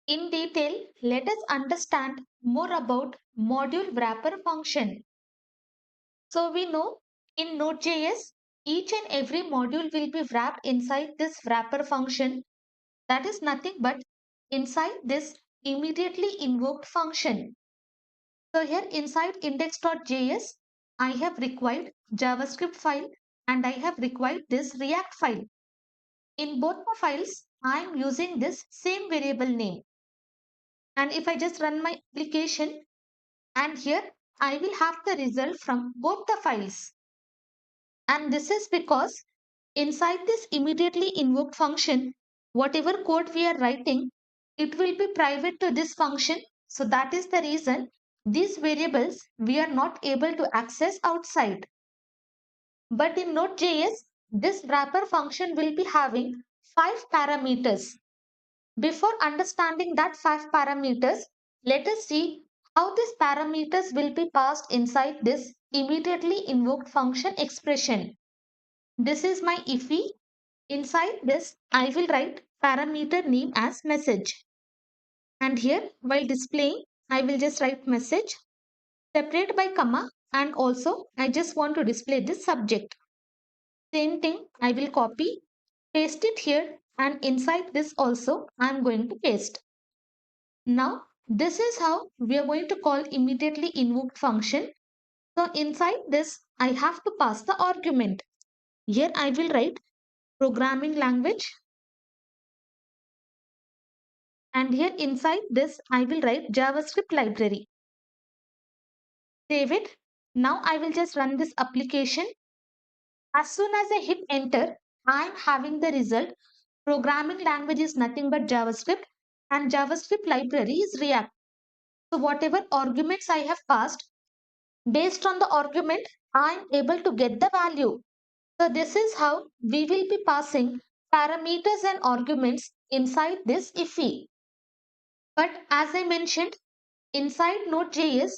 In detail, let us understand more about module wrapper function. So we know in Node.js, each and every module will be wrapped inside this wrapper function. That is nothing but inside this immediately invoked function. So here inside index.js, I have required JavaScript file and I have required this React file. In both the files, I am using this same variable name. And if I just run my application, and here I will have the result from both the files. And this is because inside this immediately invoked function, whatever code we are writing, it will be private to this function. So that is the reason these variables we are not able to access outside. But in Node.js, this wrapper function will be having 5 parameters. Before understanding that 5 parameters, let us see how these parameters will be passed inside this immediately invoked function expression. This is my ify. Inside this, I will write parameter name as message. And here, while displaying, I will just write message, separate by comma, and also I just want to display this subject. Same thing, I will copy, paste it here, and inside this also, I am going to paste. Now, this is how we are going to call immediately invoked function. So inside this, I have to pass the argument. Here I will write programming language, and here inside this I will write JavaScript library. Save it. Now I will just run this application. As soon as I hit enter, I am having the result. Programming language is nothing but JavaScript and JavaScript library is React. So whatever arguments I have passed, based on the argument, I am able to get the value. So this is how we will be passing parameters and arguments inside this ify. But as I mentioned, inside Node.js,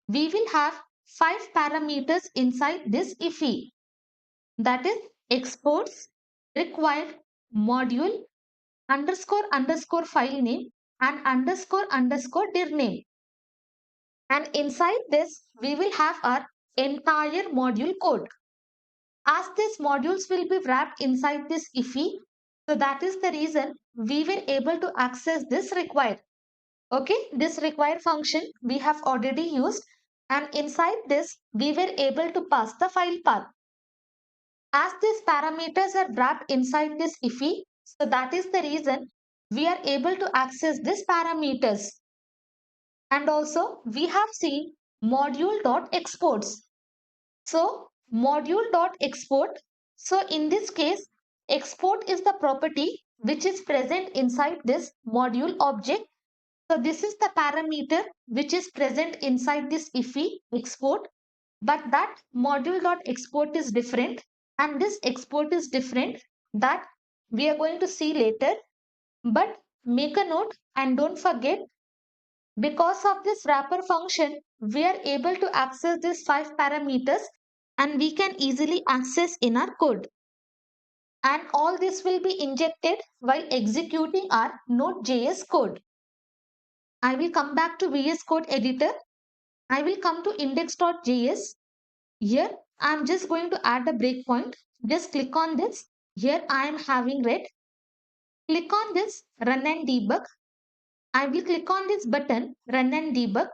we will have 5 parameters inside this ify. That is exports, required, module, underscore underscore file name, and underscore underscore dir name. And inside this, we will have our entire module code. As these modules will be wrapped inside this ify, so that is the reason we were able to access this required. Okay, this required function we have already used, and inside this we were able to pass the file path. As these parameters are wrapped inside this ify, so that is the reason we are able to access these parameters. And also we have seen module.exports. So module.export. So in this case, export is the property which is present inside this module object. So this is the parameter which is present inside this ify export. But that module.export is different and this export is different, that we are going to see later. But make a note and don't forget, because of this wrapper function, we are able to access these 5 parameters and we can easily access in our code. And all this will be injected while executing our Node.js code. I will come back to VS Code editor. I will come to index.js. Here I am just going to add a breakpoint. Just click on this. Here I am having red. Click on this run and debug. I will click on this button run and debug.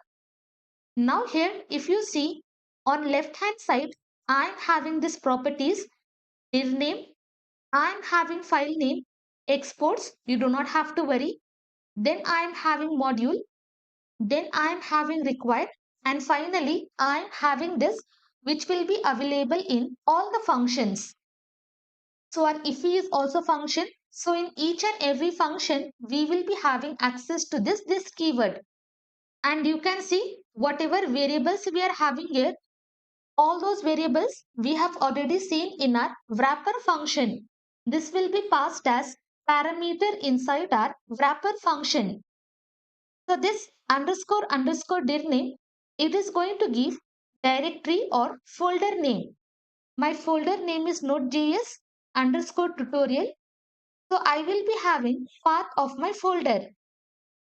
Now here if you see on left hand side, I am having this properties, dir name, I am having file name, exports, you do not have to worry. Then I am having module, then I am having required, and finally I am having this which will be available in all the functions. So our ify is also function. So in each and every function, we will be having access to this keyword. And you can see whatever variables we are having here, all those variables we have already seen in our wrapper function. This will be passed as parameter inside our wrapper function. So this underscore underscore dir name, it is going to give directory or folder name. My folder name is Node.js underscore tutorial. So I will be having path of my folder.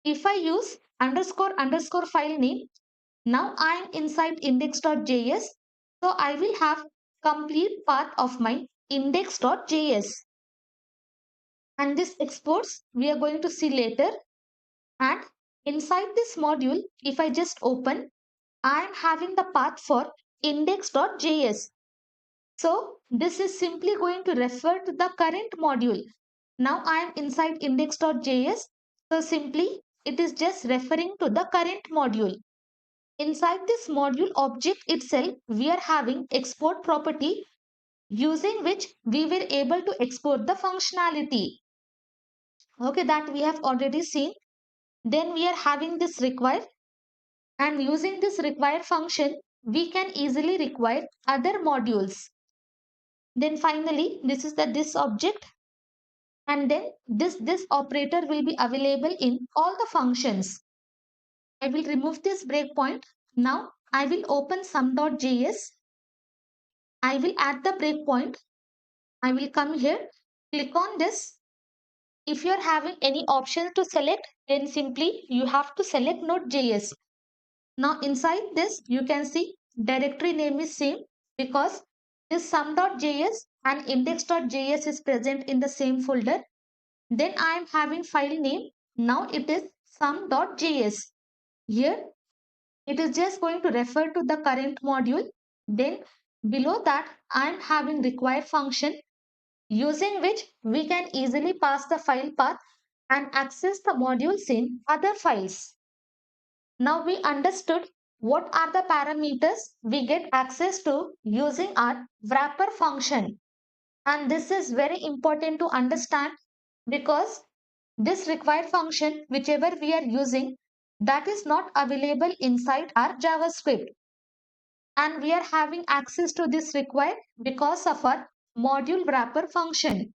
If I use underscore underscore file name, now I am inside index.js. So I will have complete path of my index.js. And this exports we are going to see later. And inside this module, if I just open, I am having the path for index.js. So this is simply going to refer to the current module. Now I am inside index.js. So simply it is just referring to the current module. Inside this module object itself, we are having export property using which we were able to export the functionality. Okay, that we have already seen. Then we are having this require, and using this require function, we can easily require other modules. Then finally, this is the this object, and then this operator will be available in all the functions. I will remove this breakpoint. Now I will open sum.js. I will add the breakpoint. I will come here, click on this. If you are having any options to select, then simply you have to select Node.js. Now inside this, you can see directory name is same because this sum.js and index.js is present in the same folder. Then I am having file name. Now it is sum.js. Here it is just going to refer to the current module. Then below that I am having require function using which we can easily pass the file path and access the modules in other files. Now we understood what are the parameters we get access to using our wrapper function. And this is very important to understand because this required function, whichever we are using, that is not available inside our JavaScript. And we are having access to this required because of our module wrapper function.